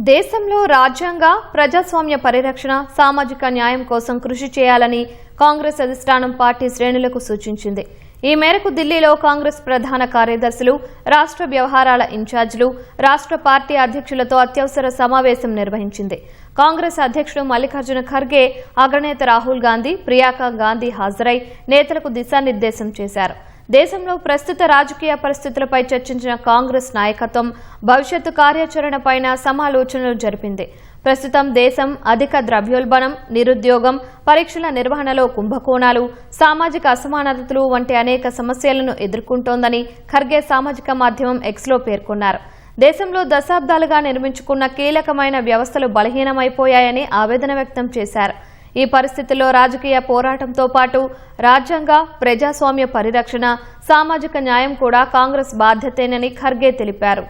దేశంలో రాజ్యాంగ ప్రజాస్వామ్య పరిరక్షణ సామాజిక న్యాయం కోసం కృషి చేయాలని కాంగ్రెస్ అధిష్టానం పార్టీ శ్రేణులకు సూచించింది. ఈ మేరకు ఢిల్లీలో కాంగ్రెస్ ప్రధాన కార్యదర్శులు, రాష్ట్ర వ్యవహారాల ఇన్ఛార్జీలు, రాష్ట్ర పార్టీ అధ్యక్షులతో అత్యవసర సమావేశం నిర్వహించింది. కాంగ్రెస్ అధ్యక్షుడు మల్లికార్జున ఖర్గే, అగ్రనేత రాహుల్ గాంధీ, ప్రియాంక గాంధీ హాజరై నేతలకు దిశానిర్దేశం చేశారు. దేశంలో ప్రస్తుత రాజకీయ పరిస్థితులపై చర్చించిన కాంగ్రెస్ నాయకత్వం భవిష్యత్తు కార్యాచరణపైన సమాలోచనలు జరిపింది. ప్రస్తుతం దేశం అధిక ద్రవ్యోల్బణం, నిరుద్యోగం, పరీక్షల నిర్వహణలో కుంభకోణాలు, సామాజిక అసమానతలు వంటి అనేక సమస్యలను ఎదుర్కొంటోందని ఖర్గే సామాజిక మాధ్యమం ఎక్స్లో పేర్కొన్నారు. దేశంలో దశాబ్దాలుగా నిర్మించుకున్న కీలకమైన వ్యవస్థలు బలహీనమైపోయాయని ఆవేదన వ్యక్తం చేశారు. ఈ పరిస్థితుల్లో రాజకీయ పోరాటంతో పాటు రాజ్యాంగ ప్రజాస్వామ్య పరిరక్షణ, సామాజిక న్యాయం కూడా కాంగ్రెస్ బాధ్యతేనని ఖర్గే తెలిపారు.